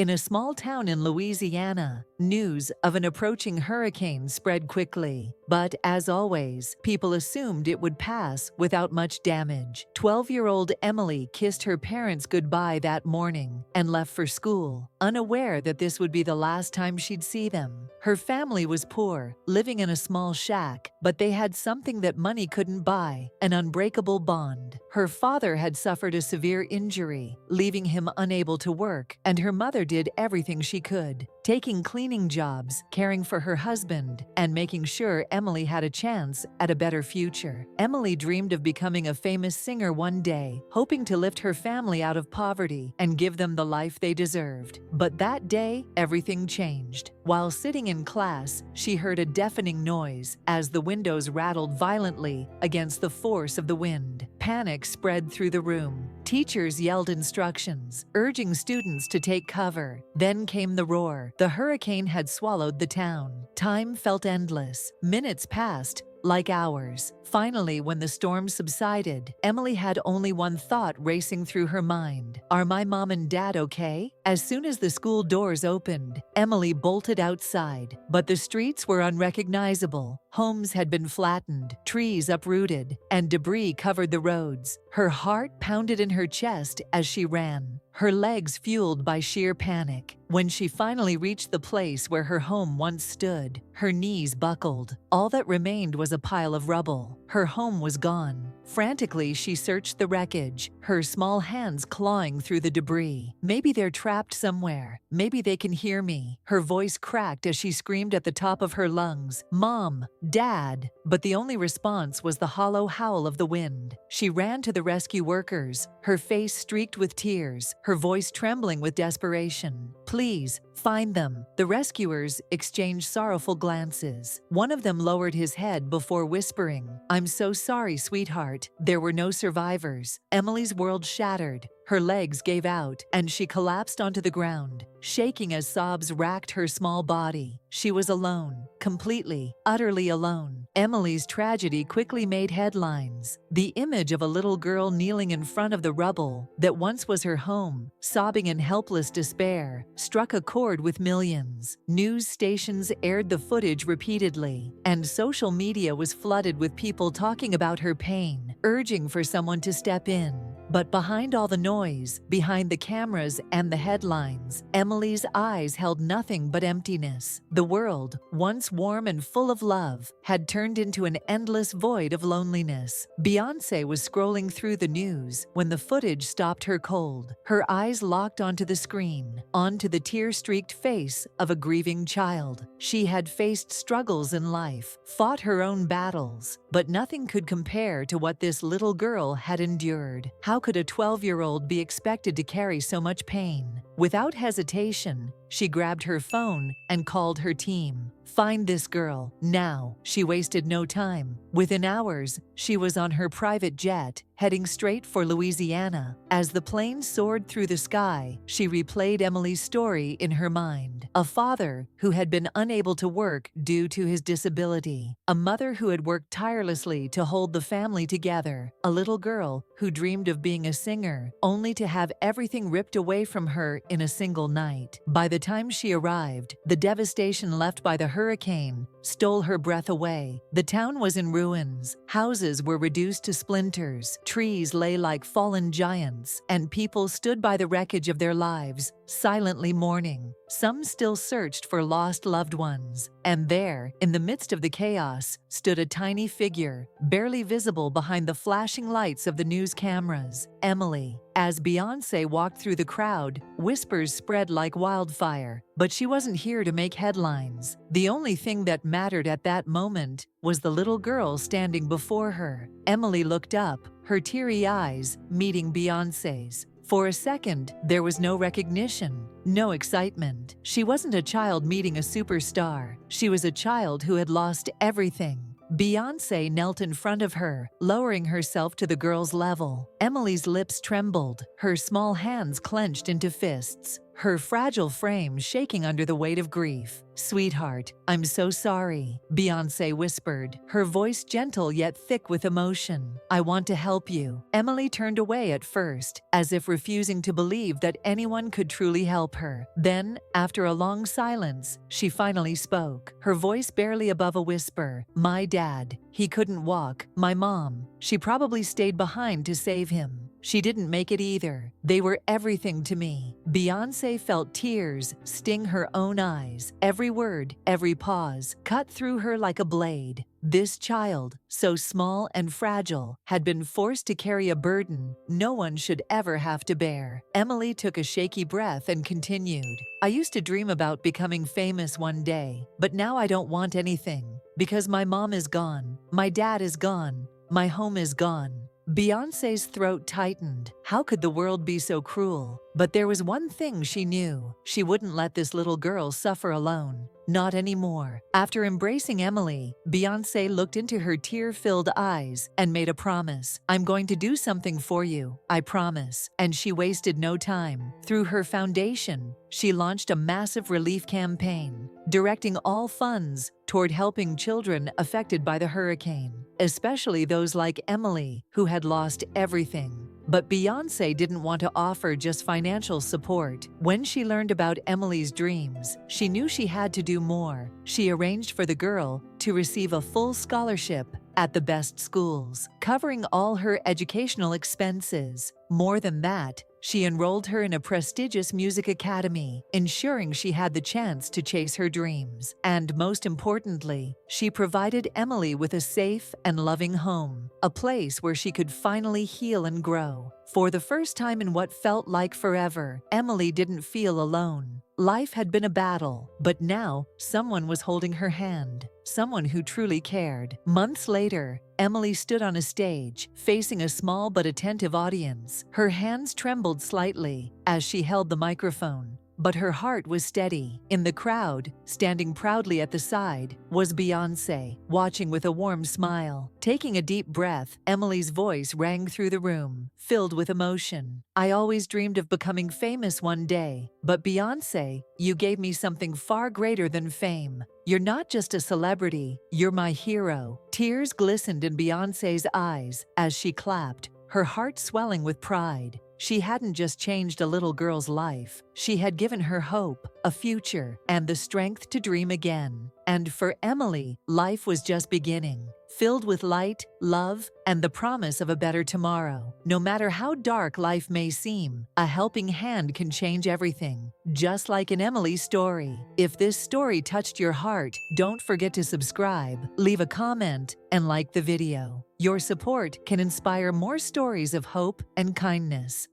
In a small town in Louisiana, news of an approaching hurricane spread quickly. But, as always, people assumed it would pass without much damage. 12-year-old Emily kissed her parents goodbye that morning and left for school, unaware that this would be the last time she'd see them. Her family was poor, living in a small shack, but they had something that money couldn't buy: an unbreakable bond. Her father had suffered a severe injury, leaving him unable to work, and her mother did everything she could, taking cleaning jobs, caring for her husband, and making sure Emily had a chance at a better future. Emily dreamed of becoming a famous singer one day, hoping to lift her family out of poverty and give them the life they deserved. But that day, everything changed. While sitting in class, she heard a deafening noise as the windows rattled violently against the force of the wind. Panic spread through the room. Teachers yelled instructions, urging students to take cover. Then came the roar. The hurricane had swallowed the town. Time felt endless. Minutes passed, like hours. Finally, when the storm subsided, Emily had only one thought racing through her mind: are my mom and dad okay? As soon as the school doors opened, Emily bolted outside. But the streets were unrecognizable. Homes had been flattened, trees uprooted, and debris covered the roads. Her heart pounded in her chest as she ran, her legs fueled by sheer panic. When she finally reached the place where her home once stood, her knees buckled. All that remained was a pile of rubble. Her home was gone. Frantically, she searched the wreckage, her small hands clawing through the debris. Maybe they're trapped somewhere. Maybe they can hear me. Her voice cracked as she screamed at the top of her lungs, "Mom! Dad!" But the only response was the hollow howl of the wind. She ran to the rescue workers, her face streaked with tears, her voice trembling with desperation. "Please, find them." The rescuers exchanged sorrowful glances. One of them lowered his head before whispering, "I'm so sorry, sweetheart. There were no survivors." Emily's world shattered. Her legs gave out, and she collapsed onto the ground, shaking as sobs racked her small body. She was alone, completely, utterly alone. Emily's tragedy quickly made headlines. The image of a little girl kneeling in front of the rubble that once was her home, sobbing in helpless despair, struck a chord with millions. News stations aired the footage repeatedly, and social media was flooded with people talking about her pain, urging for someone to step in. But behind all the noise, behind the cameras and the headlines, Emily's eyes held nothing but emptiness. The world, once warm and full of love, had turned into an endless void of loneliness. Beyoncé was scrolling through the news when the footage stopped her cold. Her eyes locked onto the screen, onto the tear-streaked face of a grieving child. She had faced struggles in life, fought her own battles, but nothing could compare to what this little girl had endured. How could a 12-year-old be expected to carry so much pain? Without hesitation, she grabbed her phone and called her team. "Find this girl, now." She wasted no time. Within hours, she was on her private jet, heading straight for Louisiana. As the plane soared through the sky, she replayed Emily's story in her mind. A father who had been unable to work due to his disability. A mother who had worked tirelessly to hold the family together. A little girl who dreamed of being a singer, only to have everything ripped away from her in a single night. By the time she arrived, the devastation left by the hurricane stole her breath away. The town was in ruins. Houses were reduced to splinters. Trees lay like fallen giants, and people stood by the wreckage of their lives, silently mourning. Some still searched for lost loved ones. And there, in the midst of the chaos, stood a tiny figure, barely visible behind the flashing lights of the news cameras: Emily. As Beyoncé walked through the crowd, whispers spread like wildfire. But she wasn't here to make headlines. The only thing that mattered at that moment was the little girl standing before her. Emily looked up, her teary eyes meeting Beyoncé's. For a second, there was no recognition, no excitement. She wasn't a child meeting a superstar. She was a child who had lost everything. Beyoncé knelt in front of her, lowering herself to the girl's level. Emily's lips trembled, her small hands clenched into fists. her fragile frame shaking under the weight of grief. "Sweetheart, I'm so sorry," Beyoncé whispered, her voice gentle yet thick with emotion. "I want to help you." Emily turned away at first, as if refusing to believe that anyone could truly help her. Then, after a long silence, she finally spoke, her voice barely above a whisper. "My dad. He couldn't walk. My mom. She probably stayed behind to save him. She didn't make it either. They were everything to me." Beyoncé felt tears sting her own eyes. Every word, every pause, cut through her like a blade. This child, so small and fragile, had been forced to carry a burden no one should ever have to bear. Emily took a shaky breath and continued. "I used to dream about becoming famous one day, but now I don't want anything, because my mom is gone, my dad is gone, my home is gone." Beyoncé's throat tightened. How could the world be so cruel? But there was one thing she knew. She wouldn't let this little girl suffer alone. Not anymore. After embracing Emily, Beyoncé looked into her tear-filled eyes and made a promise. "I'm going to do something for you, I promise." And she wasted no time. Through her foundation, she launched a massive relief campaign, directing all funds toward helping children affected by the hurricane, especially those like Emily, who had lost everything. But Beyoncé didn't want to offer just financial support. When she learned about Emily's dreams, she knew she had to do more. She arranged for the girl to receive a full scholarship at the best schools, covering all her educational expenses. More than that, she enrolled her in a prestigious music academy, ensuring she had the chance to chase her dreams. And most importantly, she provided Emily with a safe and loving home, a place where she could finally heal and grow. For the first time in what felt like forever, Emily didn't feel alone. Life had been a battle, but now someone was holding her hand, someone who truly cared. Months later, Emily stood on a stage, facing a small but attentive audience. Her hands trembled slightly as she held the microphone, but her heart was steady. In the crowd, standing proudly at the side, was Beyoncé, watching with a warm smile. Taking a deep breath, Emily's voice rang through the room, filled with emotion. "I always dreamed of becoming famous one day, but Beyoncé, you gave me something far greater than fame. You're not just a celebrity, you're my hero." Tears glistened in Beyoncé's eyes as she clapped, her heart swelling with pride. She hadn't just changed a little girl's life. She had given her hope, a future, and the strength to dream again. And for Emily, life was just beginning, filled with light, love, and the promise of a better tomorrow. No matter how dark life may seem, a helping hand can change everything, just like in Emily's story. If this story touched your heart, don't forget to subscribe, leave a comment, and like the video. Your support can inspire more stories of hope and kindness.